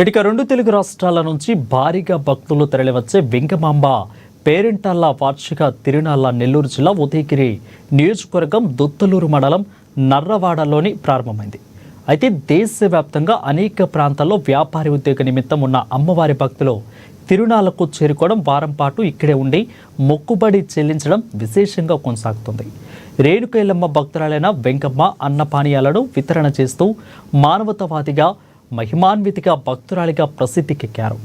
ఇక రెండు తెలుగు రాష్ట్రాల నుంచి భారీగా భక్తులు తరలివచ్చే వెంగమాంబ పేరెంటాళ్ల వార్షిక తిరునాళ్ల నెల్లూరు జిల్లా ఉదయగిరి నియోజకవర్గం దుత్తలూరు మండలం నర్రవాడలోని ప్రారంభమైంది. అయితే దేశవ్యాప్తంగా అనేక ప్రాంతాల్లో వ్యాపారి ఉద్యోగ నిమిత్తం ఉన్న అమ్మవారి భక్తులు తిరునాళ్లకు చేరుకోవడం, వారం పాటు ఇక్కడే ఉండి మొక్కుబడి చెల్లించడం విశేషంగా కొనసాగుతుంది. రేణుకైలమ్మ భక్తురాలైన వెంకమ్మ అన్నపానీయాలను వితరణ చేస్తూ మానవతావాదిగా, మహిమాన్వితిగా భక్తురాలిగా ప్రసిద్ధికెక్కారు.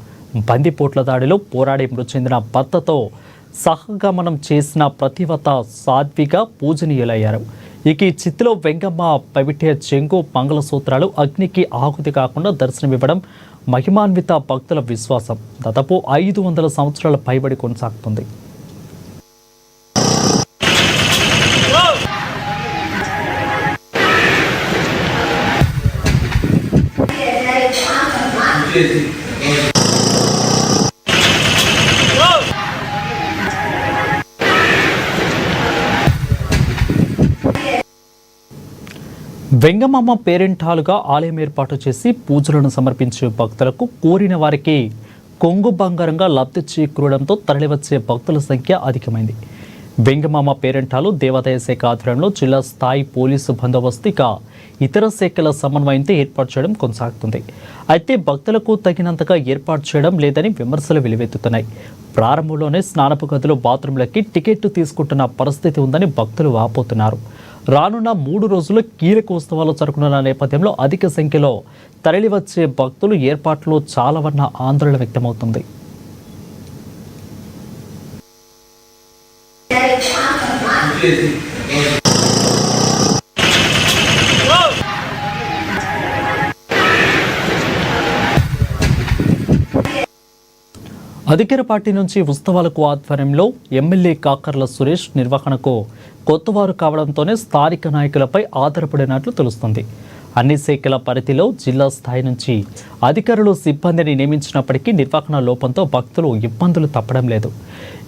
బందిపోట్ల దాడిలో పోరాడి మృతి చెందిన భర్తతో సహగమనం చేసిన ప్రతివత సాధ్విగా పూజనీయులయ్యారు. ఇక ఈ చిత్తులో వెంగమ్మ పవిట్ర చెంగు మంగళసూత్రాలు అగ్నికి ఆహుతి కాకుండా దర్శనమివ్వడం మహిమాన్విత భక్తుల విశ్వాసం దాదాపు 500 సంవత్సరాల పైబడి కొనసాగుతుంది. వెంగమాంబ పేరెంటాలుగా ఆలయం ఏర్పాటు చేసి పూజలను సమర్పించే భక్తులకు కోరిన వారికి కొంగు బంగారంగా లబ్ధి చేకూరడంతో తరలివచ్చే భక్తుల సంఖ్య అధికమైంది. వెంగమాంబ పేరెంటాలు దేవాదాయ శాఖ ఆధ్వర్యంలో జిల్లా స్థాయి పోలీసు బందోబస్తుగా ఇతర శాఖల సమన్వయంతో ఏర్పాటు చేయడం కొనసాగుతుంది. అయితే భక్తులకు తగినంతగా ఏర్పాటు చేయడం లేదని విమర్శలు వెలువెత్తుతున్నాయి. ప్రారంభంలోనే స్నానపు గదులు, బాత్రూంలకి టికెట్ తీసుకుంటున్న పరిస్థితి ఉందని భక్తులు వాపోతున్నారు. రానున్న 3 రోజులు కీలక ఉత్సవాలు జరుగుతున్న నేపథ్యంలో అధిక సంఖ్యలో తరలివచ్చే భక్తులు ఏర్పాట్లు చాలావన్న ఆందోళన వ్యక్తమవుతుంది. అధికార పార్టీ నుంచి ఉత్సవాలకు ఆధ్వర్యంలో ఎమ్మెల్యే కాకర్ల సురేష్ నిర్వహణకు కొత్తవారు కావడంతోనే స్థానిక నాయకులపై ఆధారపడినట్లు తెలుస్తుంది. అన్ని శాఖల పరిధిలో జిల్లా స్థాయి నుంచి అధికారులు సిబ్బందిని నియమించినప్పటికీ నిర్వహణ లోపంతో భక్తులు ఇబ్బందులు తప్పడం లేదు.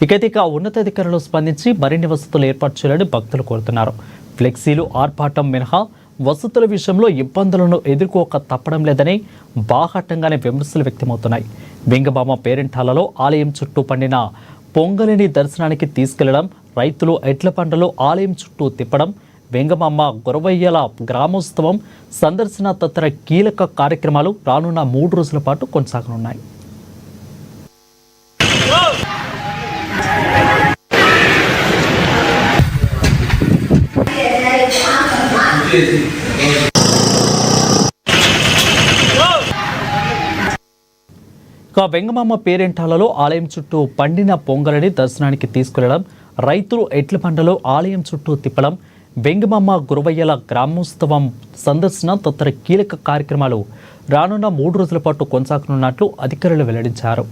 ఇక ఉన్నతాధికారులు స్పందించి మరిన్ని వసతులు ఏర్పాటు చేయాలని భక్తులు కోరుతున్నారు. ఫ్లెక్సీలు, ఆర్భాటం మినహా వసతుల విషయంలో ఇబ్బందులను ఎదుర్కోక తప్పడం లేదని బాహాటంగానే విమర్శలు వ్యక్తమవుతున్నాయి. వెంగమాంబ పేరెంటాలలో ఆలయం చుట్టూ పండిన పొంగలిని దర్శనానికి తీసుకెళ్లడం, రైతులు ఎడ్ల పంటలు ఆలయం చుట్టూ తిప్పడం, వెంగమాంబ గురవయ్యల గ్రామోత్సవం సందర్శన తదితర కీలక కార్యక్రమాలు రానున్న 3 రోజుల పాటు కొనసాగనున్నాయి. వెంగమాంబ పేరెంటాలలో ఆలయం చుట్టూ పండిన పొంగలిని దర్శనానికి తీసుకెళ్లడం, రైతులు ఎడ్ల పంటలు ఆలయం చుట్టూ తిప్పడం, వెంగమాంబ గురవయ్యల గ్రామోత్సవం సందర్శన తదితర కీలక కార్యక్రమాలు రానున్న 3 రోజుల పాటు కొనసాగనున్నట్లు అధికారులు వెల్లడించారు.